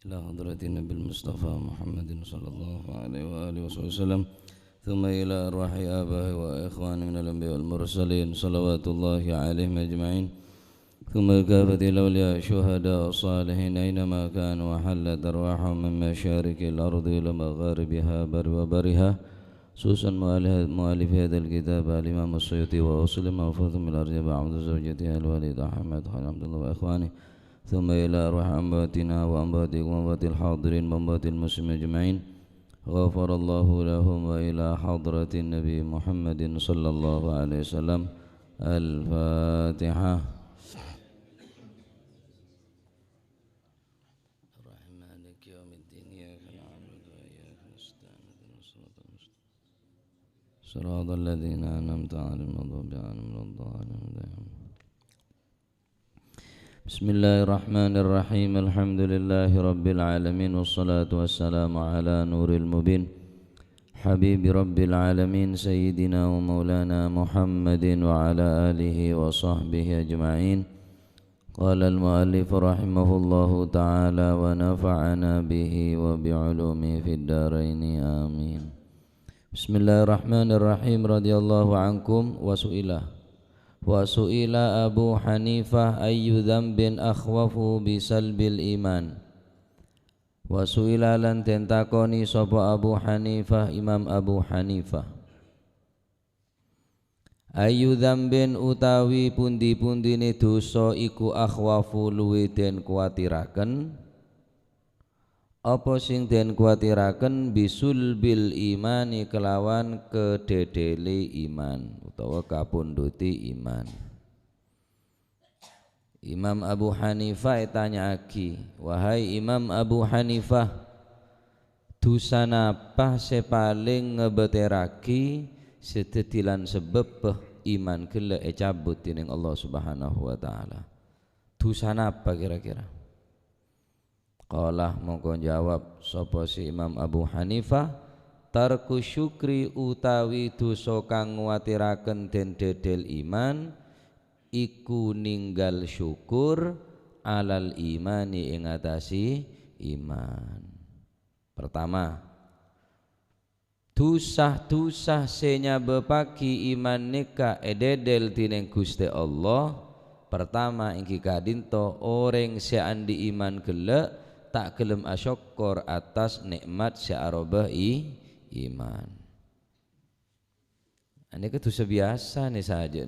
إلى حضرة النبي المصطفى محمد صلى الله عليه وآله وسلم ثم إلى أرواح آبائه وإخوان من الأنبياء والمرسلين صلوات الله عليهم أجمعين ثم كافة الأولياء الشهداء الصالحين أينما كانوا وحلت أرواحهم من مشارق الأرض إلى مغاربها بر وبرها خصوصا مؤلف هذا الكتاب الإمام السيوطي وأسلم محفوظ من الأرض بعض زوجته الوالد أحمد خالد عبد الله وإخوانه ثم إلى أرواح أمواتنا وأمواتكم وأموات الحاضرين وأموات المسلمين أجمعين غفر الله لهم وإلى حضرة النبي محمد صلى الله عليه وسلم الفاتحة. مالك يوم الدين إياك نعبد وإياك نستعين اهدنا الصراط المستقيم صراط الذين أنعمت عليهم غير المغضوب عليهم ولا الضالين. بسم الله الرحمن الرحيم الحمد لله رب العالمين والصلاة والسلام على نور المبين حبيب رب العالمين سيدنا ومولانا محمد وعلى آله وصحبه أجمعين. قال المؤلف رحمه الله تعالى ونفعنا به وبعلومه في الدارين آمين. بسم الله الرحمن الرحيم رضي الله عنكم. Wasu'ila Abu Hanifah ayyu dzambin akhwafu bisalbil iman. Wasu'ila lan den takoni sapa Abu Hanifah Imam Abu Hanifah ayyu dzambin utawi pundi-pundine dosa iku akhwafu luwih den kuwatiraken apa sing den kuwatiraken bisulbil imani kelawan kededele iman utawa kapunduti iman. Imam Abu Hanifah tanyaki, wahai Imam Abu Hanifah, dosa napa se paling ngebeteraki sededilan sebab iman gelek cabut dening Allah Subhanahu wa taala. Dosa napa kira-kira? Qalah mongko jawab sapa si Imam Abu Hanifah, tarku syukri utawi dosa kang nguwatiraken den dedel iman iku ninggal syukur alal imani ing atasi iman. Pertama, dusah-dusah senyabepaki iman nika ededel tining Gusti Allah. Pertama ingki kadinto orang seandi iman gelek tak gelem asyukur atas nikmat syarabah iman. Ini kan dosa biasa nih saja.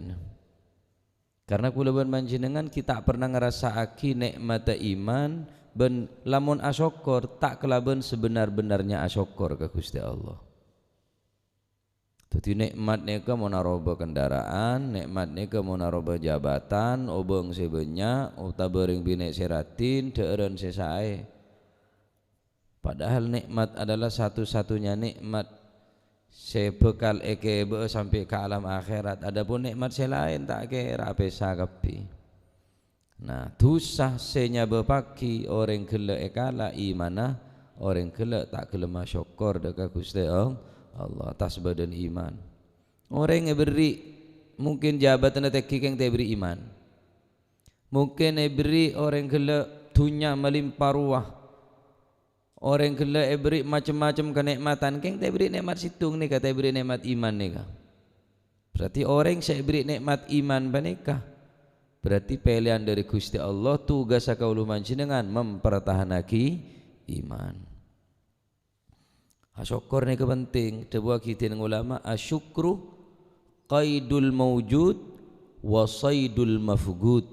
Karena kula panjenengan kita pernah ngerasaaki nikmat iman ben lamun asyukur tak kelaben sebenar-benarnya asyukur ke Gusti Allah. Jadi nikmat nika mau naroba kendaraan, nikmat nika mau naroba jabatan, obong sebenya, utabering binek seratin, deureun sesae. Padahal nikmat adalah satu-satunya nikmat sebekal ekebe sampai ke alam akhirat. Adapun nikmat selain tak kira pesa kapi. Nah, dusah senyabepaki orang gelek ekala imanah, orang gelek tak gelem syukur dekat Gusti Allah atas badan iman. Orang yang beri mungkin jabatan teki keng beri iman. Mungkin beri orang gelek dunia melimpah ruah. Orang gelek beri macam-macam kenikmatan keng beri nikmat situng nih kata beri nikmat iman nih. Berarti orang saya beri nikmat iman banikah. Berarti pilihan dari Gusti Allah tugas akaulu manjenengan mempertahanaki iman. Asyukur ni penting. Dewa kita ulama asyukru qaidul mawjud wa saydul mafgud.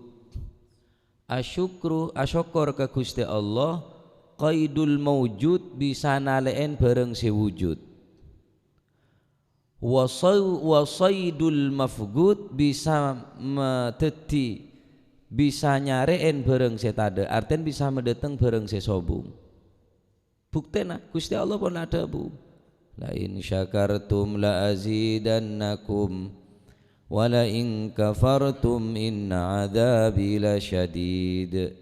Asyukur ke Gusti Allah qaidul mawjud bisa naleen bareng sewujud. Wa saydul mafgud bisa medeti bisa nyareen bareng setada. Artian bisa mendatang bareng sesobung. Buktena Gusti Allah pun ada bu. La in syakartum la azidannakum wa la in kafartum inna adzabi lasyadid.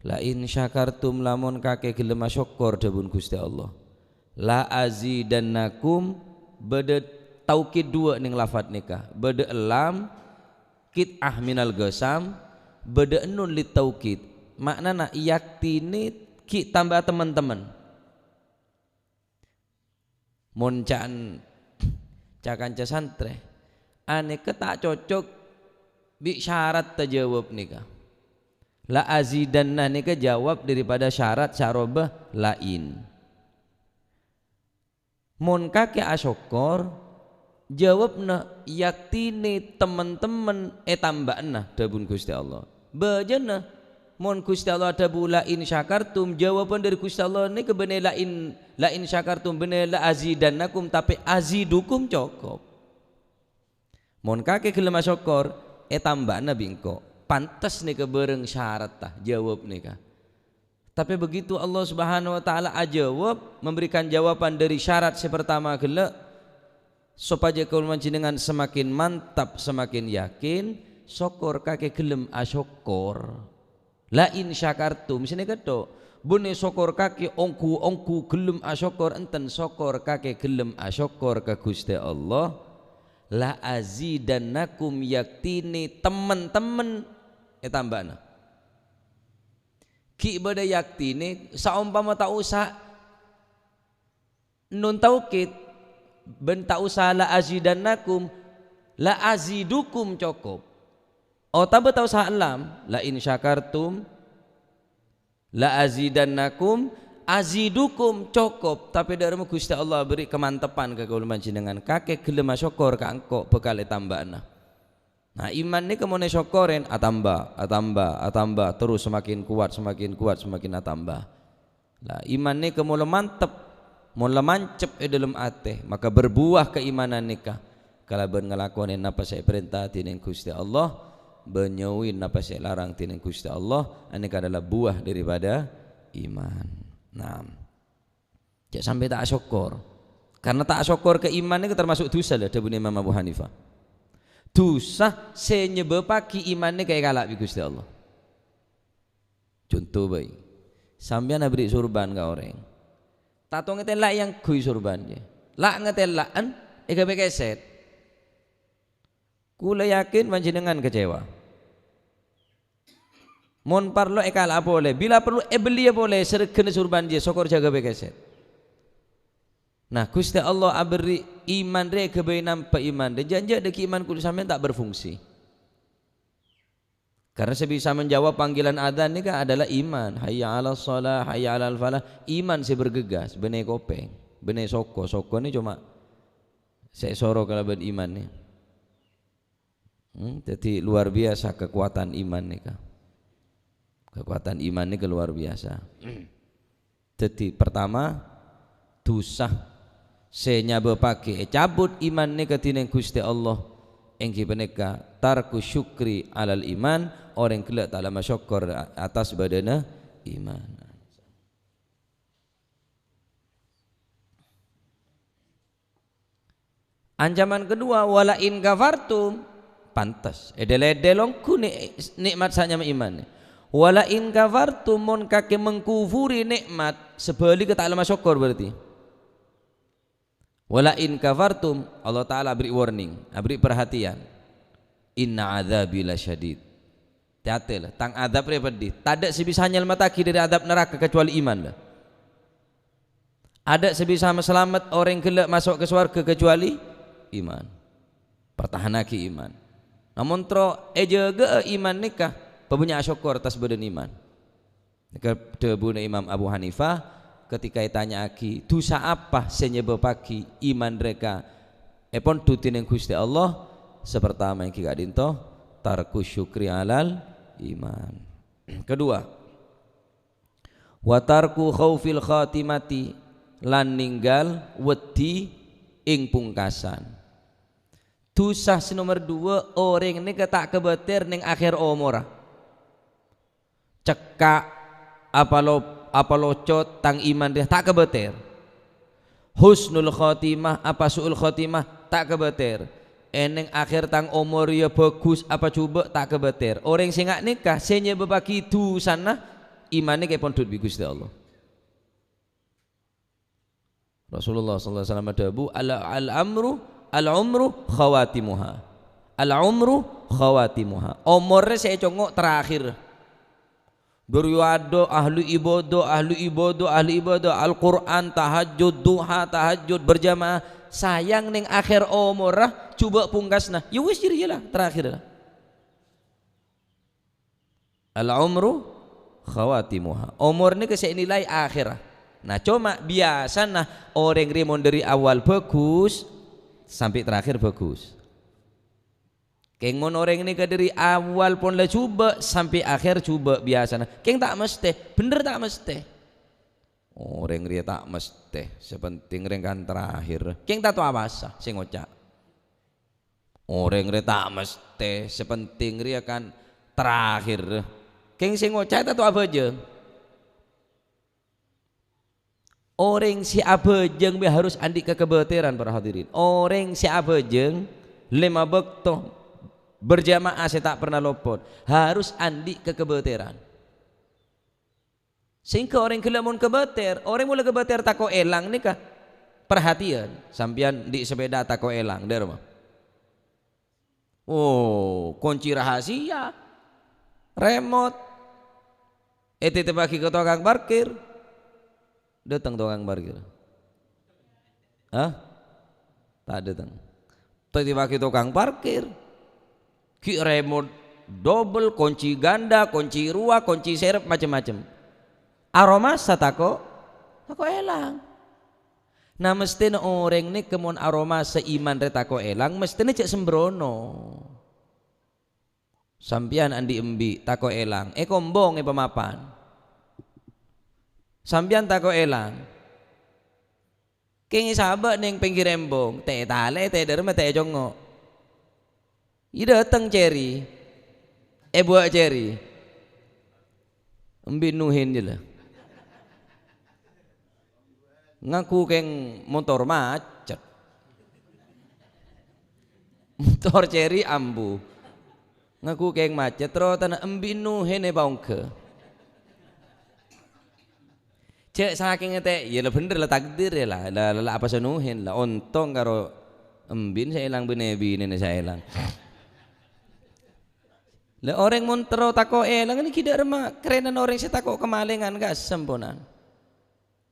La in syakartum lamun kake gelem syukur debun Gusti Allah. La azidannakum bede taukid dua ning lafat nikah. Bede lam kit'ah minal gasam bede nun lit taukid. Maknana yaktini ki tambah teman-teman mun cakanca santre ane ke tak cocok bi syarat terjawab nikah la azidanna nikah jawab daripada syarat syarobah lain mun kake asyokor jawabna yaktini teman-teman tambahna dabun Gusti Allah bejana mun Gusti Allah ada bula in syakartum jawaban dari Gusti Allah ini kebene lain syakartum bene la azidannakum tapi azidukum cukup mun kake gelem syukur tambahna bingko pantas nih kebereng syarat tah jawab nih tapi begitu Allah Subhanahu wa taala ajawab memberikan jawaban dari syarat sepertama gele supaya kaul manjenengan semakin mantap semakin yakin syukur kake gelem asyukur lain syakartum sini kedo bune syukur kake ongku gelem asyukur enten syukur kake gelem asyukur ka Gusti Allah la azidannakum yaktini teman-teman tambahna ki bada yaktini saumpama tak usah nun taukid ben tak usah la azidannakum la azidukum cukup oh tak tahu salam la in syakartum la azidannakum azidukum cukup tapi dari Gusti Allah beri kemantapan ke kaul panjenengan kake gelem syukur ka engko bekal tambahna nah iman ni kemone syukurin atambah terus semakin kuat semakin atambah lah iman ni kemule mantep mula mancep dalam ate maka berbuah keimanan nikah kalau ben ngelakonin apa saya perintah tining Gusti Allah benyauin apa saya larang tining Gusti Allah ini adalah buah daripada iman. Nah, jangan sampai tak syukur karena tak syukur ke iman itu termasuk dosa lah dari Imam Abu Hanifah dosa senyebabaki imannya kayak kalak bi Gusti Allah contoh baik sampean beri surban ka orang tato ngetelak yang kui surbannya lak ngetelaan gawe keset kula yakin panjenengan kecewa mon parlo kala boleh bila perlu beli boleh seregen surban dia sokor jaga bekeset nah Gusti Allah aberi iman re kebae nampak iman de janji deki iman kudu sampean tak berfungsi karena sebisa menjawab panggilan adzan ini kan adalah iman hayya 'alas shalah hayya 'alal falah iman si bergegas bene kopeng bene soko ini cuma saya soro kalau ben iman nih jadi luar biasa kekuatan iman nih kak kekuatan iman ini luar biasa jadi pertama dosa senyaba pakai cabut iman nih ketining Gusti Allah engki peneka tarku syukri alal iman orang kelak tak lama syukur atas badana iman ancaman kedua wala in kafartum pantas edel-edelongku nikmat sanya iman wala in kafartum mon kake mengkufuri nikmat sebalik tak lama syukur berarti wala in kafartum Allah Ta'ala beri warning beri perhatian inna adzabi lasyadid hati-hati lah tang adab pedih tak ada sebisa nyelmataki dari adab neraka kecuali iman lah ada sebisa selamat orang kelak masuk ke surga kecuali iman pertahanaki iman namun tro jaga iman nikah pepunya syukur atas badan iman kedebuna Imam Abu Hanifah ketika ditanya aki dosa apa senyebabaki iman mereka epon tutin yang Gusti Allah sepertama yang kita dinto tarku syukri alal iman kedua watarku khaufil khatimati lan ninggal wedi ing pungkasan dosa nomor 2 orang ini tak kebetir ning akhir umur cekak apa locot tang iman dia tak kebetir husnul khotimah apa suul khotimah tak kebetir eneng akhir tang umur ya bagus apa coba tak kebetir orang sing ngak nikah senya bebagi dosana imane kayak pondut bi Gusti Allah Rasulullah sallallahu alaihi wasallam adabu al-umru khawatimuha umurnya saya congok terakhir Beriwado ahli ibadah Al-Quran tahajud duha tahajud berjamaah sayang ning akhir umurah coba pungkasna ya wis lah terakhir lah al-umru khawatimuha umur ini kesek nilai akhirah. Nah cuma biasa nah orang rimon dari awal bagus sampai terakhir bagus. Keng orang ini dari awal pun lah coba sampai akhir coba biasa. Keng tak mesti, bener tak mesti. Orang dia tak mesti, sepenting ringkan terakhir. Keng tak tahu apa sah, sing ngocak. Orang dia tak mesti, sepenting dia kan terakhir. Keng sing ngocak tak tahu apa aja. Orang si abejeng harus andi kekebeteran para hadirin. Orang si abejeng 5 bekto berjamaah saya tak pernah lopot harus andi kekebeteran sehingga orang kelamun kebeter orang mulai kebeter tako elang nih kah perhatian sampian di sepeda tako elang dari rumah oh kunci rahasia remote bagi ke tukang parkir datang tukang parkir tak datang bagi tukang parkir ki remote double kunci ganda kunci ruah kunci serep macam-macam aroma satako elang nah mesti orang ni kemun aroma seiman retako elang mesti ni cek sembrono sampian andi embi tako elang kombong pemapan sampian tako elang kengi sahabat neng pinggir embong teh tale teh derma teh jongo ida datang ceri buat ceri embi nuhin je lah ngaku keng motor macet motor ceri ambu ngaku keng macet terus tanah embi nuhin baungke cek saking teh ya lah bener lah takdir ya lah apa senuhin lah ontong karo embin saya hilang bine saya hilang le orang montero tako elang ini kida remah kerenan orang saya tako kemalingan gas semponan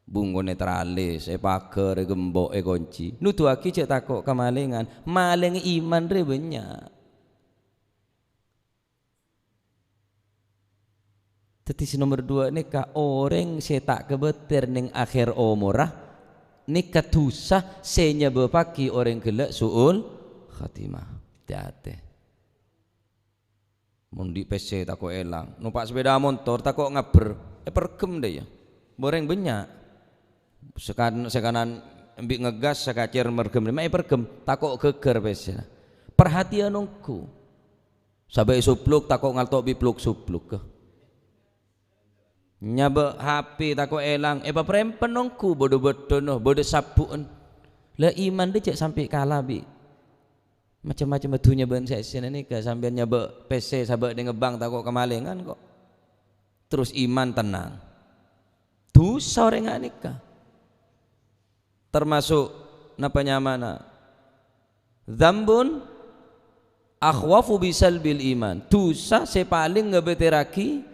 bungo netralis pager gembok kunci nutu aki cek tako kemalingan maling iman re banyak tetis nomor 2 nikah orang saya tak kebeter ning akhir umurah nikah tusah senya bepaki orang gelak suul khatimah hati-hati mundi PC tako elang numpak sepeda motor tako ngaber pergem deh ya boreng banyak sekanan ambil ngegas sekacir mergem lima pergem tako geger PC perhatian nungku sampai supluk tako ngaltok bipluk supluk ke nyabe HP tako elang prempen nungku bodoh-bodoh noh bodoh sabuan lah iman dia cek sampai kalah bi macam-macam betunya ben sesi ini ke sambil nyabek PC sabek di ngebang takut kemalingan kok terus iman tenang dosa orang nggak nikah termasuk napa nyamana dzambun akhwafu bisalbil iman dosa sepaling ngebeteraki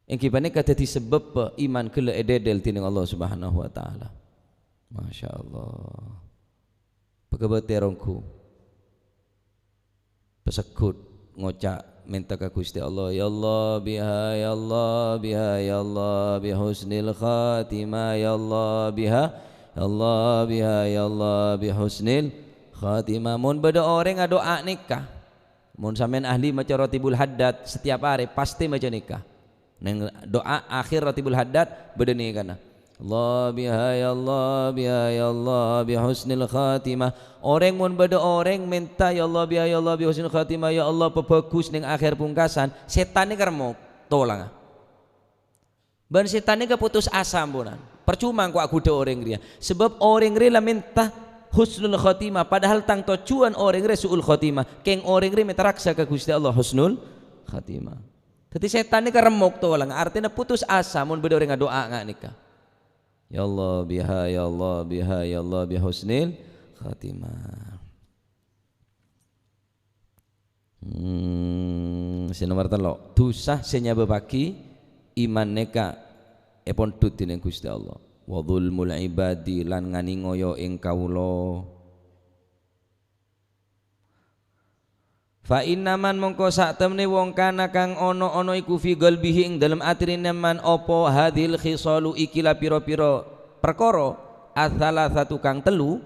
yang kibane kata disebab iman kele ededel tining Allah Subhanahu wa taala Masya Allah pekebeterongku pesekut ngocak minta ke Gusti Allah ya Allah biha ya Allah biha ya Allah bihusnil khatimah ya Allah biha ya Allah biha ya Allah bihusnil khatimah mun beda orang doa nikah mun sampean ahli maca Ratibul Haddad setiap hari pasti maca nikah neng doa akhir Ratibul Haddad beda nih kana Allah biha ya Allah biha ya Allah bihusnil khatimah orang mun beda orang minta ya Allah biha ya Allah bihusnil khatimah ya Allah pebagus ning akhir pungkasan setan ni kermok tolang ban setan ni keputus asa ampunan percuma kok aku de orang dia sebab orang dia minta husnul khatimah padahal tang tujuan orang dia suul khatimah keng orang dia minta raksa ke Gusti Allah husnul khatimah jadi setan ni kermok tolang artinya putus asa mun beda orang doa ngak nikah ya Allah biha ya Allah biha ya Allah bihusnil khatimah Sinomor telo dusah senyaba pagi iman neka epon tutine Gusti Allah wa dzulmul ibadi lan ngani ngoyo ing kawula. Fa innaman mongko sak temne wong kana kang ana iku fi qalbihi ing dalem atine man apa hadil khisalu ikila pira-pira perkara asala satu kang telu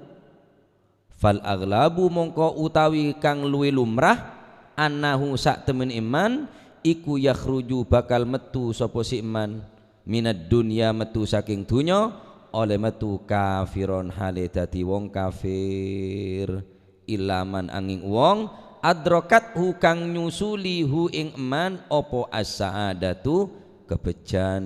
fal aghlabu mongko utawi kang luwih lumrah annahu sak temen iman iku yakhruju bakal metu sapa si iman minad dunya metu saking dunya oleh metu kafiron hale dadi wong kafir ilaman angin wong adrokat hu kang nyusuli hu ing eman opo as-sa'adatu kebejan.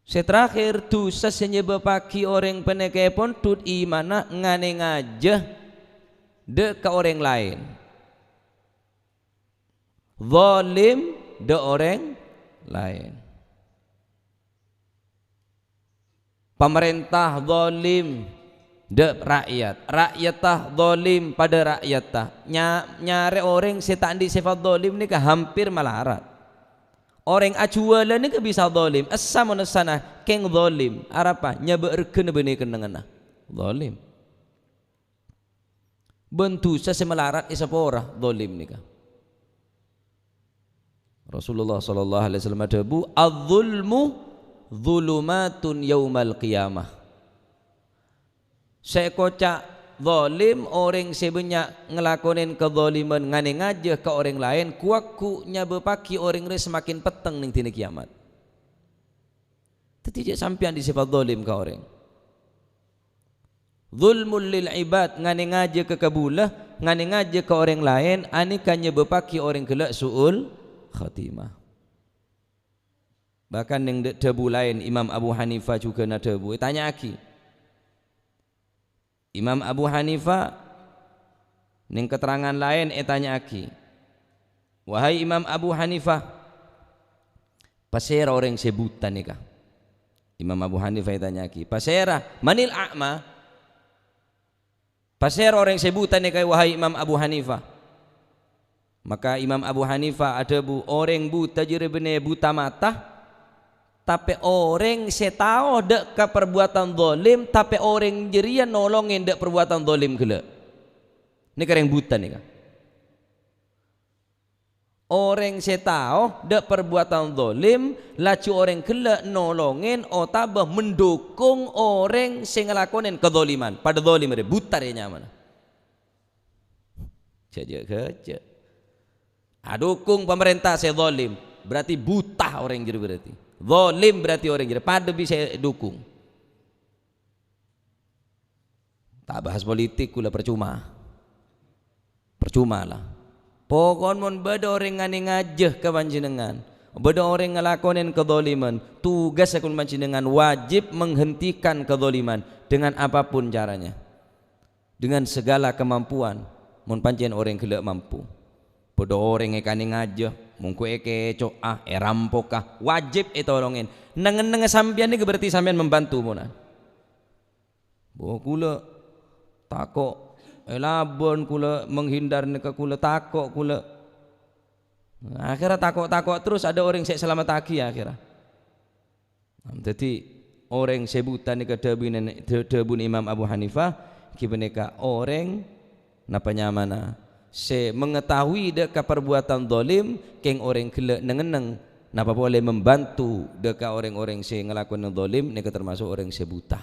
Seterakhir dosa senyebabaki orang penekepon tut imana ngane ngajah de ke orang lain. Zalim de orang lain. Pemerintah zalim de rakyat, rakyatah zalim pada rakyatah. Nyare orang setan di sifat zalim ni ke hampir malarat. Orang acuala ni ke bisa zalim. Asa monasana keng zalim. Arapa nyaba erken bene kenengana zalim. Bentu sesemelarat isapora zalim ni ke. Rasulullah sallallahu alaihi wasallam ada bu az-zulmu zulumatun yaumal qiyamah. Sekocak zalim orang sebanyak ngelakonin kezaliman ngane ngajah ke orang lain kuaku nyaba paki orang re semakin peteng ning dina kiamat. Tidak sampean di sifat zalim ke orang. Zulmul lil ibad ngane ngajah ke kabulah ngane ngajah ke orang lain ani kan nyaba paki orang kelak suul khatimah. Bahkan yang debu lain Imam Abu Hanifah juga na debu. Tanya aki. Imam Abu Hanifah ning keterangan lain tanya aki. Wahai Imam Abu Hanifah, pasera orang sebutan nikah. Imam Abu Hanifah tanya aki. Pasera manil a'ma. Pasera orang sebutan nikah wahai Imam Abu Hanifah. Maka Imam Abu Hanifah ada bu orang buta jere bene buta mata. Tapi orang setau dek ke perbuatan zalim, tapi orang jerian nolongin dek perbuatan zalim gila. Ini kan yang buta nih kan. Orang setau dek perbuatan zalim, lacu orang gila nolongin, otabah mendukung orang sing ngelakonin kezaliman. Pada zalim ada buta dia nyaman. Saja kerja. Dukung pemerintah saya zalim, berarti buta orang jadi berarti. Zalim berarti orang jadi pada bisa dukung. Tak bahas politik kula percuma lah. Pokon mon beda orang ngani ngajeh ke panjenengan, beda orang ngelakonin kezaliman, tugas akun panjenengan wajib menghentikan kezaliman dengan apapun caranya, dengan segala kemampuan. Mon pancen orang gelek mampu, beda orang ngekani ngajeh mungku eke coah rampokah wajib tolongin neng sampean ini berarti sampean membantu mona boh kula takok labon kula menghindar neka kula takok kula akhirnya takok terus ada orang saya selamat aki akhirnya jadi orang sebutan neka debun Imam Abu Hanifah kibeneka orang napanya mana se mengetahui deka perbuatan zalim keng orang kelek nengeneng napa boleh membantu deka orang-orang se ngelakuin zalim neka termasuk orang se buta.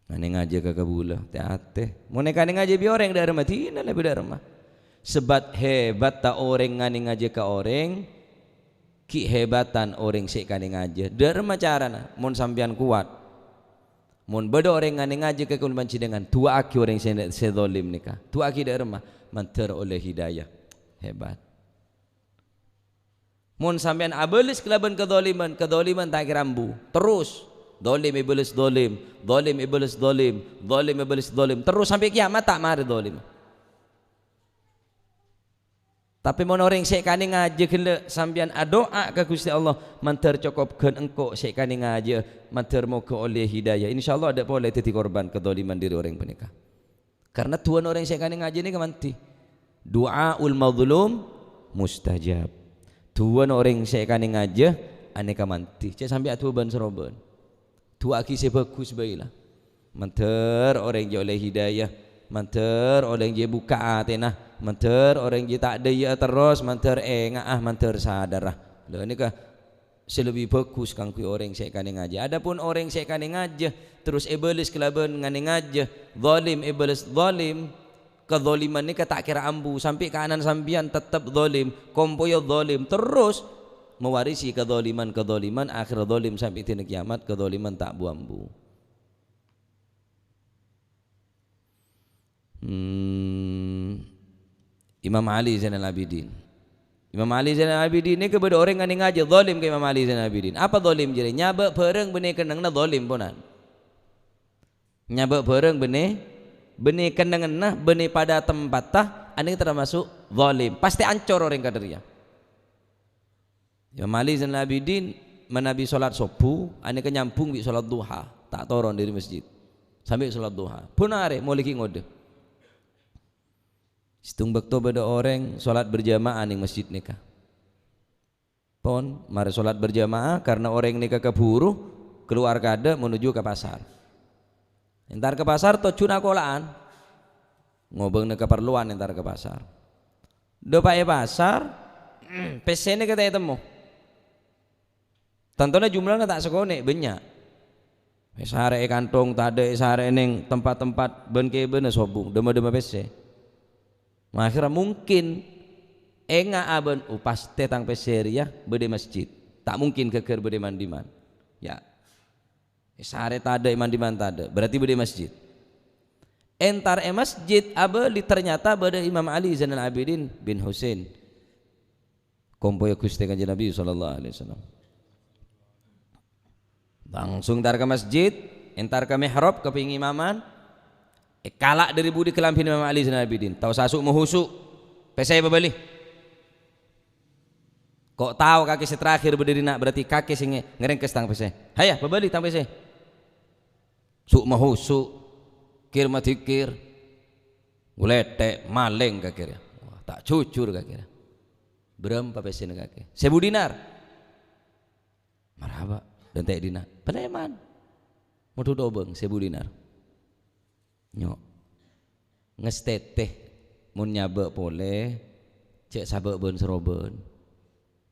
Nane ngaji ke kabula teate mau neka ngaji bi orang dari Madinah lebih dari rumah sebat hebat ta orang ngani ngaji ke orang ki hebatan orang se kani ngaji dari carana mun sampean kuat mun beda orang ngane ngaji ke kun banci dengan tua aki orang sedolim nikah tua aki dari rumah manter oleh hidayah hebat mun sampean abelis kelaban kedoliman tak kirambu terus dolim iblis dolim terus sampai kiamat tak mari dolim Tapi mon orang sek kane ngaje kele sambian doa ke Gusti Allah manter cokopkeun engko sek kane ngaje manter moga oleh hidayah insyaallah ada boleh titi korban kedzaliman diri orang penikah karena tuan orang sek kane ngaje ni kemanti duaul mazlum mustajab tuan orang sek kane ngaje ane kemanti cek sambil atu ban seroban tu aki se bagus baiklah manter orang je oleh hidayah manter orang je buka atenah manter orang je tak ada ya terus manter ngaah manter sadarah lho ni kah selebih bagus kangku orang sek kane ngaje adapun orang sek kane ngaje terus iblis kelaban ngane ngaje zalim iblis zalim kezaliman ni tak kira ambu sampai kanan sambian tetap zalim kompoyo zalim terus mewarisi kezaliman akhir zalim sampai tina kiamat kezaliman tak buambu. Imam Ali Zainal Abidin ni kepada orang yang ngaji zalim ke Imam Ali Zainal Abidin apa zalim jadi nyabak bareng benih kenang na zalim ponan nyabak bareng benih kenang na benih pada tempat tah ini termasuk zalim pasti ancor orang kadernya. Imam Ali Zainal Abidin menabi solat subuh ini kenyambung bi solat duha tak turun dari masjid sampai solat duha punare mau lagi ngode Situng bakto pada orang solat berjamaah di masjid nikah. Pon, mari solat berjamaah karena orang nikah keburu keluar kada menuju ke pasar. Entar ke pasar to cuna kolaan. Ngobeng ke keperluan entar ke pasar. Do pae pasar, pesene kita temu. Tentunya jumlahnya tak sekone banyak. Sare kantong tade sare neng tempat-tempat ben ke ben sobung dema-dema pese. Akhirnya mungkin enga aben upas tetang peseria bede masjid tak mungkin keker bede mandiman ya sare tada mandiman tada berarti bede masjid entar masjid abeli ternyata bede Imam Ali Zainal Abidin bin Husain kompoyo Gusti Kanjeng Nabi sallallahu alaihi wasallam langsung tar ke masjid entar ke mihrab ke pengimaman kalak dari budi kelampin Imam Ali Zainal Abidin tahu sasuk muhusuk pesai bebali kok tahu kaki terakhir berdiri nak berarti kaki sing ngerengkes tang pesai hayah bebali tang pesai suk muhusuk kir matikir guletek maleng kakir wah tak cucur kakir berapa pesai kaki 1000 dinar marhaba dan tak dinar peneman mau dobeng 1000 dinar nyok ngesteteh mun nyabek boleh cek sabek ben seroben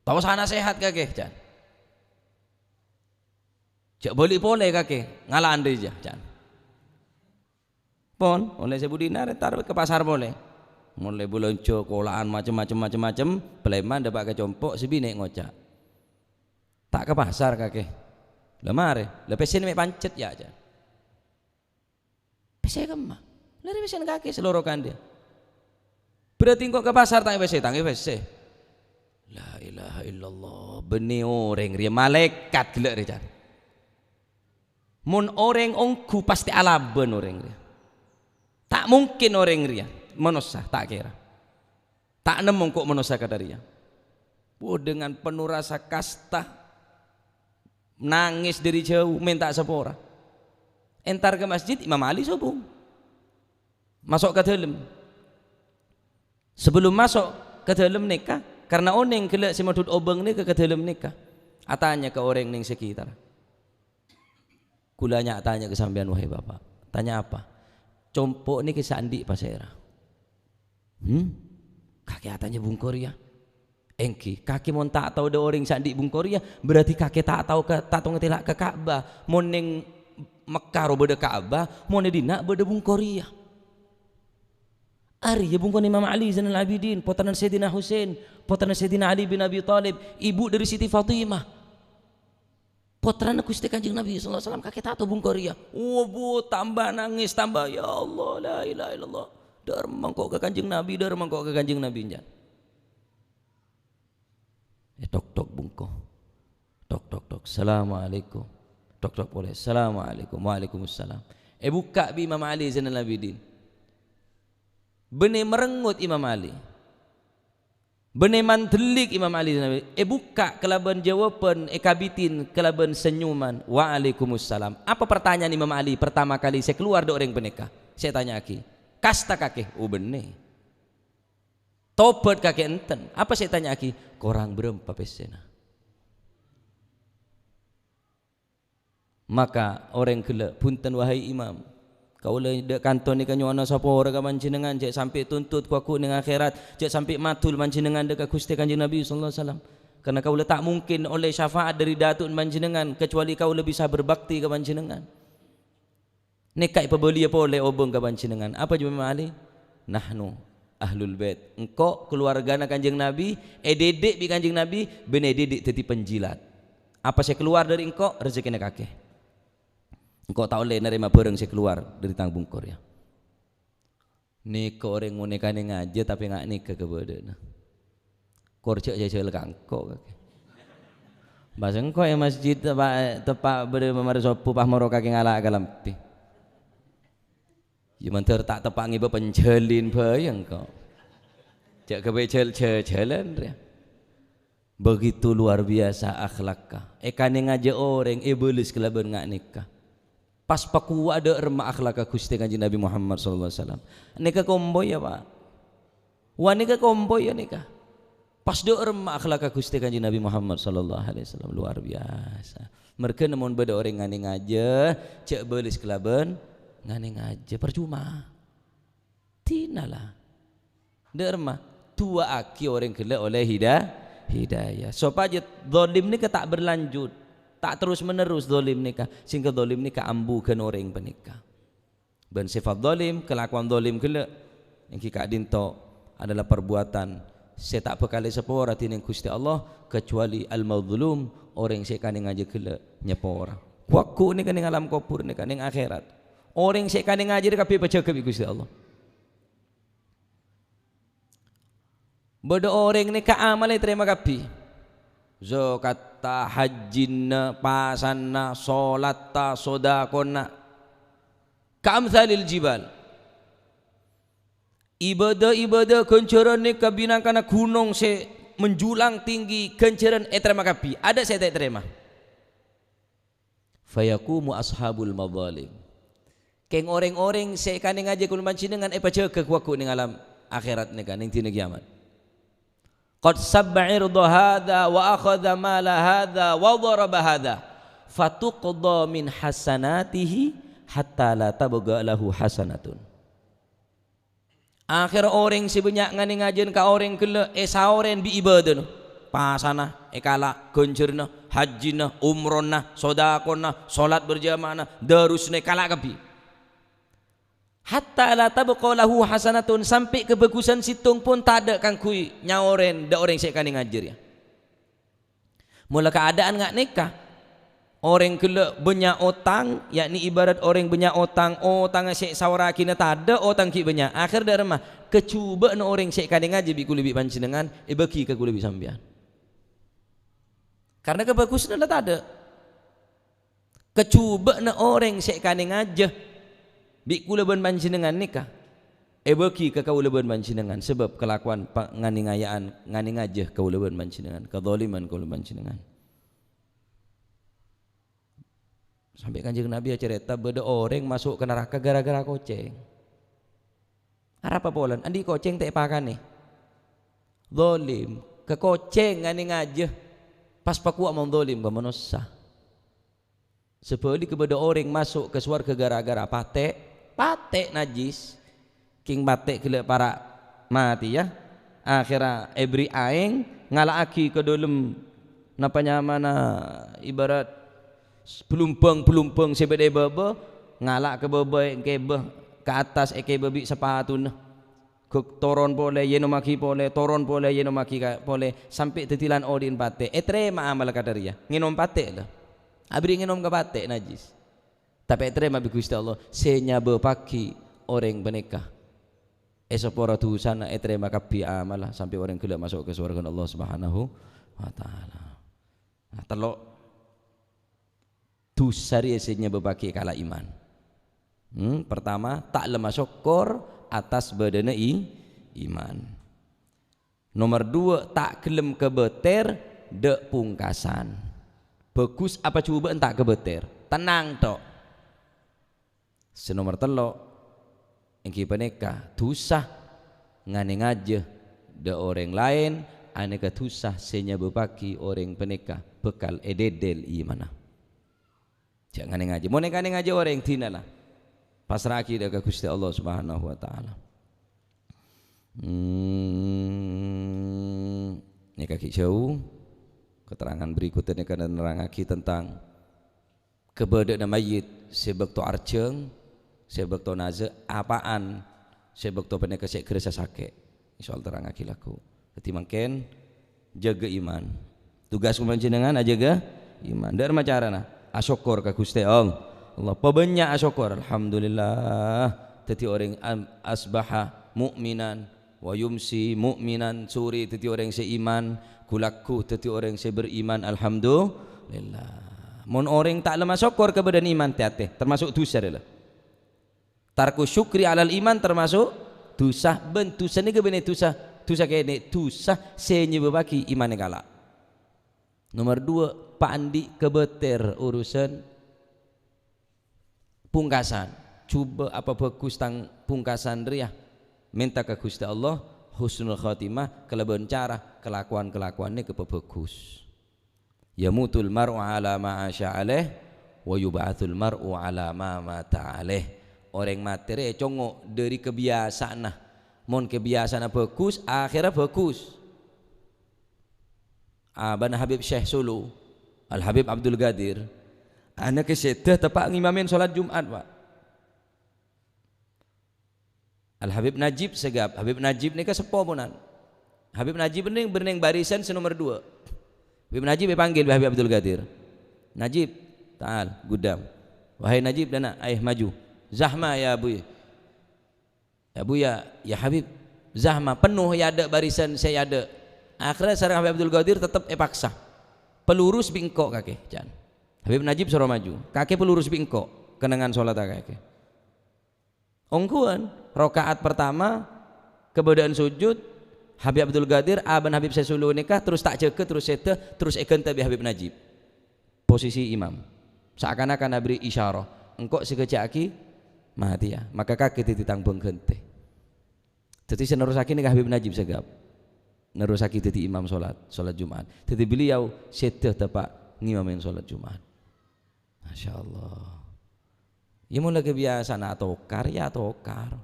tahu sana sehat kakek can cek beli boleh kakek ngalah ande aja can pon oleh 1000 dinar taruh ke pasar boleh mulai belonco kolaan macam peleman dapat ke compok sebine ngocak tak ke pasar kakek lemare lepesin mek pancet ya can pesai kemah lari pesen kaki seluruh dia berarti kok ke pasar tangi pesai la ilaha illallah benih orang ria malaikat gila ria mun orang ongku pasti alaben orang ria tak mungkin orang ria manusia tak kira tak nemu kok manusia kata ria dengan penuh rasa kasta nangis dari jauh minta sepora entar ke masjid Imam Ali sobung masuk ke dalam sebelum masuk ke dalam nikah karena oneng kelak si madud obeng ni ke dalam nikah atanya ke orang ning sekitar kulanya tanya ke sampean wahai bapak tanya apa compok ni ke sandi pasera kaki atanya bung Korea engki kaki mon tak tahu ada orang sandi bung Korea berarti kaki tak tahu ngetelak ke Ka'bah mon ning Mekah beda Ka'bah mau dina beda bung Korea ari ya bungkon Imam Ali Zainal Abidin potanan Sayyidina Husain potanan Sayyidina Ali bin Abi Thalib ibu dari Siti Fatimah potanan Gusti Kanjeng Nabi sallallahu alaihi wasallam kakek tato bung Korea bu tambah nangis tambah ya Allah la ilaha illallah dar mangkok ke Kanjeng Nabi jan tok bungko tok assalamualaikum tok boleh assalamualaikum waalaikumsalam buka bi Imam Ali Zainal Abidin benih merengut Imam Ali Beneman telik Imam Ali Nabi. Buka kelaban jawapan, kabitin kelaban senyuman. Waalaikumsalam. Apa pertanyaan Imam Ali pertama kali saya keluar dari orang peneka? Saya tanya aki. Kasta kakek, bener. Tobat kakek enten. Apa saya tanya aki? Korang berempa pesena. Maka orang kela punten wahai imam, kau le dek kanton ni kan nyona sapa ora ka panjenengan cek sampai tuntut ku aku ning akhirat, cek sampai matul panjenengan dekat Gusti Kanjeng Nabi sallallahu alaihi wasallam. Karena kau le tak mungkin oleh syafaat dari datuk panjenengan kecuali kau le bisa berbakti ke panjenengan. Nekai pebeli apa oleh obong ke panjenengan. Apa jemaah Ali? Nahnu ahlul bait. Engkau keluargana Kanjeng Nabi, dedek bi Kanjeng Nabi, bene dedek teti penjilat. Apa saya keluar dari engkau rezekine kakek. Engkau tak boleh nerima barang saya keluar dari tanggung kor ya. Nikah orang ngonekan ngaji tapi ngak nikah kepada. Kor cek jajal kangkok. Bahasa engkau yang masjid tepak bermamar sopu pah moro kaki ngalak galampi. Cuman tak tepak ngiba penjelin bayang kau. Cek kebecel jalan dia. Begitu luar biasa akhlakka. Kane ngaji orang iblis kelaban ngak nikah. Pas paku ada remah akhlak Gusti Kanjeng Nabi Muhammad sallallahu alaihi wasallam. Nikah komboy ya Pak. Nikah komboy ya nikah. Pas do remah akhlak Gusti Kanjeng Nabi Muhammad sallallahu alaihi wasallam luar biasa. Mereka namun beda orang ngani ngaja, cek belis kelaban ngani ngaja percuma. Tinalah. De remah tua aki orang kela oleh hidayah. Supaya zalim ni tak berlanjut. Tak terus menerus zalim nikah sehingga zalim nikah ambukan orang penikah. Dan sifat zalim, kelakuan zalim kele yang kita dinto adalah perbuatan saya tak bekali sepora tining Gusti Allah kecuali al-mazlum orang saya kanding aja kele nyepora. Waku ni kan alam kubur ni kan akhirat. Orang saya kanding aja dia kabeh baca ke Gusti Allah. Bodoh orang ni ka amal terima kabeh. Zakata hajjinna pasanna solatta sodakonna kamsalil jibal ibadah kenceran ni kabinangkana gunung se menjulang tinggi kenceran terima kapi ada saya tak terima fayakumu ashabul madzalim keng orang-orang se kaning aja kul panjenengan pace ke kuaku ning alam akhirat ni kan ning dina kiamat. Qad sab'irdu hadha wa akhadha mala hadha wa daraba hadha fatuqda min hasanatihi hatta la tabqa lahu hasanatun. Akhir orang sebanyak ngani ngajen ka orang kele sauren bi ibadah pasana kala gonjerna hajjina umronna sodakonna salat berjamaah darusne kala kabi hatta la tabqa lahu hasanatun sampai kebagusan situng pun tak ada kang kui nyaoren da orang sek kani ngajer ya. Mula keadaan ngak nikah orang kele banyak otang yakni ibarat orang banyak otang sek sawara kina tak ada otang ki banyak akhir da remah kecuba no orang sek kani ngaji bi kuli bi panjenengan beki ke kuli bi sambian. Karena kebagusan tak ada. Kecuba no orang sek kani ngaji bi kula ben panjenengan nikah beki ke kaula ben panjenengan sebab kelakuan ngani ngayaan ngani ngajeh kaula ben panjenengan kedzaliman kaula panjenengan sampai Kanjeng Nabi cerita beda orang masuk ke neraka gara-gara koceng apa polan andi koceng tak pakan nih zalim ke koceng ngani ngajeh pas paku among zalim ke manusia seperti kepada orang masuk ke surga gara-gara patek najis king batek kele para mati ya akhirnya ebri aing ngalaaki ke dalam napanya mana ibarat pelumpang sebede baba ngalak ke baba ke atas babi sepatu ke toron pole yeno maki pole toron pole yeno maki pole sampai tetilan odin patek terima amal kadaria nginom patek lah abri nginom ke patek najis. Tapi terima bi Gusti Allah senya bepaki orang menikah esopora tu sana terima kapi amalah sampai orang kelak masuk ke surga Allah Subhanahu wa taala. Nah telok tu sari senya bepaki kala iman. Pertama tak lemah syukur atas badana iman. Nomor 2 tak kelem kebeter dek pungkasan. Bagus apa cuba entak kebeter. Tenang tok. Senomor 3 engki peneka tusah ngane ngaje de orang lain aneka tusah senya bepaki orang peneka bekal ededel imana. Jangan ngaji. Mau nekane ngaji orang tinalah. Pasrah kita ke Gusti Allah Subhanahu wa taala. Ini kaki jauh keterangan berikutnya kana nerangaki tentang keberadaan mayit sebab to arjeng, sebab to naze apaan, sebab to peneka sek keresa sake. Insyaallah terangaki laku. Dadi mangken jaga iman. Tugas panjenengan ajaga iman. Dar macarana asyukur ka Gusti Allah. Pabanyak asyukur alhamdulillah. Tadi orang asbaha mu'minan wa yumsi mu'minan, suri tadi orang seiman, kulaku tadi orang seberiman alhamdulillah. Mun orang tak lemah syukur kepada iman tiate termasuk dosa adalah. Tarku syukri alal iman termasuk dosa. Ben dosa ni ke bene dosa? Dosa kene dosa senyebabaki iman kalah. Nomor 2 pandi kebeter urusan pungkasan. Cuba apa bagus tang pungkasan riah. Minta ke Gusti Allah husnul khatimah, kelebihan cara kelakuan-kelakuannya kebagus. Yamutul mar'u ala ma asya alaih wa yub'atsul mar'u ala ma mata alaih. Orang materi congo dari kebiasaan nah. Mon kebiasaan bagus, akhirnya bagus. Abang Habib Syekh Sulu, Al Habib Abdul Qadir, anak kesedah tepak ngimamin solat Jumat pak. Al Habib Najib segap. Habib Najib ni ke sepo punan. Habib Najib ni berneng barisan senomor 2. Habib Najib dipanggil Habib Abdul Qadir. Najib, ta'al gudam. Wahai Najib dana, ayah maju. Zahma ya Abu. Ya Abu ya Habib. Zahma penuh ya ada barisan saya ada. Akhirnya sareng Habib Abdul Qadir tetap paksa. Pelurus bingkok kakek jan. Habib Najib suruh maju. Kakek pelurus bingkok kenangan salat kakek. Ongkuan rakaat pertama kebedaan sujud Habib Abdul Qadir aban Habib Sesulu nikah terus tak ceke terus sete terus eken tabi Habib Najib posisi imam seakan-akan nabri isyarah engkau sekejaki mati ya maka kakek dititang bengkente jadi senerusaki nikah Habib Najib segap nerusaki titi imam solat Jumat titi beliau sete tepak ngimamin solat Jumat. Masya Allah. Ya mulai kebiasaan atau karya atau kar.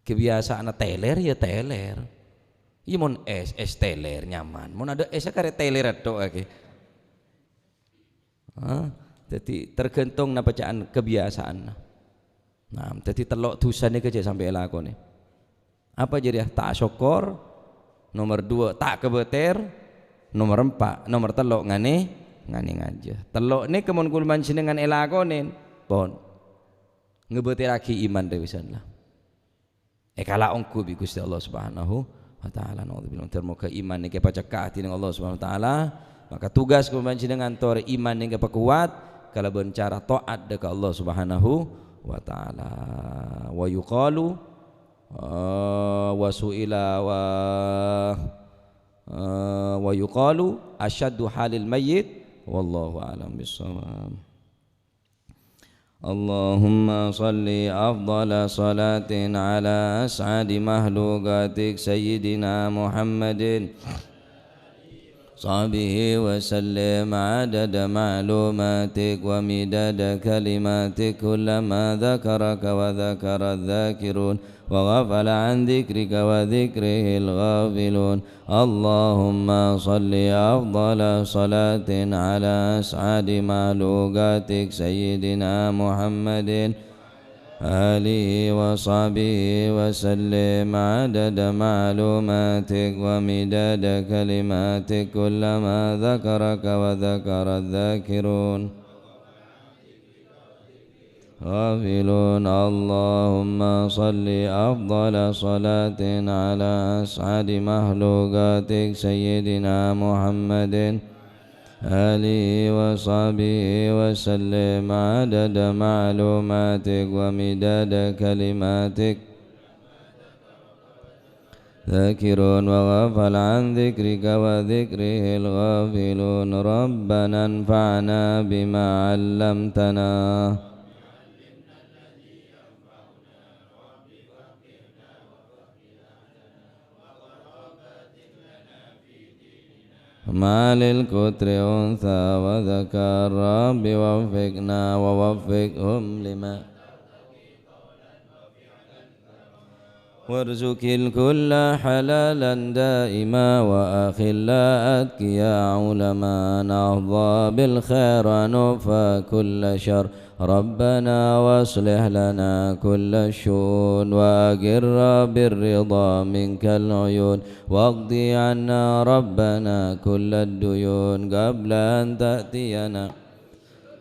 Kebiasaan teler ya teler. Ya mon es teler nyaman. Mon ada es kare teler atau lagi. Jadi tergantung na bacaan kebiasaan. Nah, jadi telok dusane kerja sampai lakon nih. Apa jadi tak syukur. Nomor 2 tak kebeter. Nomor 4 nomor telok ngane ngaja. Telok nih kemun kulman dengan elakonin. Pon ngebeti lagi iman dewisan lah. Kala ongku bi Gusti Allah Subhanahu wa taala. Naudzubillah termoga iman niki pacekah ti Allah Subhanahu wa taala. Maka tugas kumanjenengan tor iman niki kuat kala bencara taat deuk Allah Subhanahu wa taala. Wa yuqalu wa suila wa yuqalu asyaddu halil mayyit wallahu a'lam bissawab. Allahumma salli afdala salatin ala as'adi mahlukatik Sayyidina Muhammadin sahbihi wa sallim adada ma'lumatik wa midada kalimatik kullama dhakaraka wa dhakara dhakirun wa ghafala an dhikrika wa dhikrihil ghafilun. Allahumma salli afdala salatin ala as'adi mahlukatik Sayyidina Muhammadin alihi wa sahbihi wa sallim adada ma'lumatik wa midada kalimatik kullama dhakaraka wa dhakara dhakirun غافلون. اللهم صل أفضل صلاة على أسعد مخلوقاتك سيدنا محمد آله وصحبه وسلم عدد معلوماتك ومداد كلماتك ذاكرون وغفل عن ذكرك وذكره الغافلون ربنا انفعنا بما علمتنا ما للكتر أنثى وذكر رب وفقنا ووفقهم لما وارزق الكل حلالا دائما وأخلا أتقيا علما نهضى بالخير ونوفى كل شر ربنا واصلح لنا كل الشؤون وأقر بالرضا منك العيون واقضي عنا ربنا كل الديون قبل أن تأتينا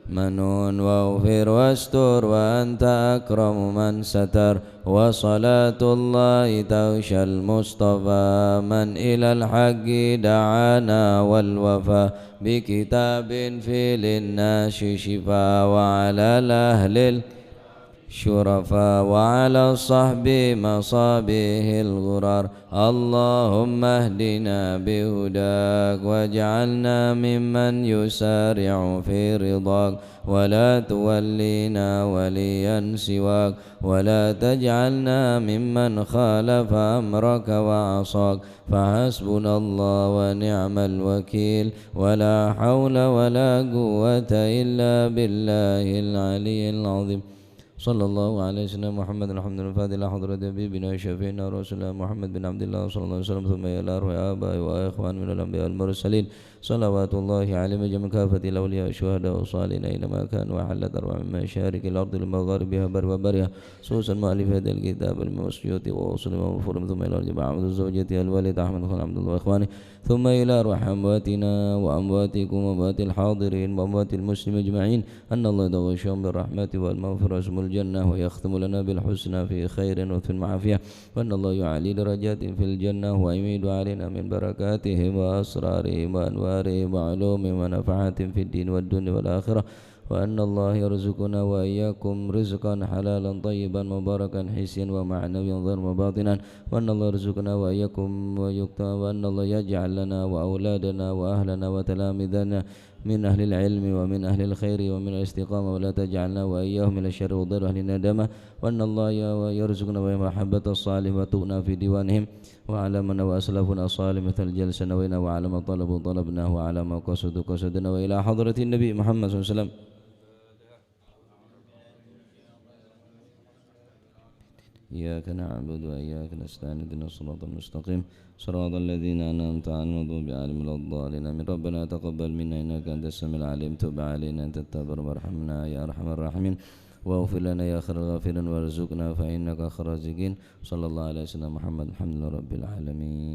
منون واغفر واستر وأنت أكرم من ستر وصلاة الله تغشى المصطفى من إلى الحق دعانا والوفا بكتاب في للناس شفاء وعلى الأهل الشرفاء وعلى الصحب مصابيح الغرار اللهم اهدنا بهداك واجعلنا ممن يسارع في رضاك ولا تولينا وليا سواك ولا تجعلنا ممن خالف أمرك وعصاك فحسبنا الله ونعم الوكيل ولا حول ولا قوة إلا بالله العلي العظيم صلى الله على سيدنا محمد الحمد لله الفاتح إلى حضرة حبيبنا شفيعنا رسول الله محمد بن عبد الله صلى الله عليه وسلم ثم إلى أرواح آبائي وإخوان من الأنبياء والمرسلين صلوات الله عليهم جميع كافة الأولياء والشهداء والصالحين أينما كانوا وحلت أرواح من مشارق الأرض لمغاربها بر وبرها خصوصا مؤلف هذا الكتاب المسجود ووصل ومفهوم ثم إلى الجماعة عبد الزوجة الوالد أحمد خان عبد الله وإخوانه ثم إلى أرواح أمواتنا وأمواتكم وأموات الحاضرين وأموات المسلمين أجمعين أن الله يغشاهم بالرحمة والمغفرة اسم الجنة ويختم لنا بالحسنى في خير وفي المعافية وأن الله يعلي درجات في الجنة ويميد علينا من بركاته وأسراره وأنواره وعلوم ونفعات في الدين والدنيا والآخرة وأن الله يرزقنا وإياكم رزقا حلالا طيبا مباركا حسيا ومعنويا ظاهرا وباطنا وأن الله يرزقنا وإياكم وأن الله يجعل لنا وأولادنا وأهلنا وتلامذنا من أهل العلم ومن أهل الخير ومن الاستقامة ولا تجعلنا وإياهم من الشر وضر أهل الندامة وأن الله يرزقنا ومحبة الصالح وتؤنا في ديوانهم وعلى من وأسلافنا صالح مثل الجلسة نوينا وعلى ما طلبوا طلبناه وعلى ما قصدوا قصدنا وإلى حضرة النبي محمد صلى الله عليه وسلم إياك نعبد وإياك نستعين اهدنا الصراط المستقيم صراط الذين أنعمت عليهم غير المغضوب عليهم ولا الضالين آمين ربنا تقبل منا إنك أنت السميع العليم تب علينا أنت التواب وارحمنا يا أرحم الراحمين واغفر لنا يا خير الغافرين وارزقنا فإنك خير الرازقين صلى الله عليه وسلم محمد الحمد لله رب العالمين.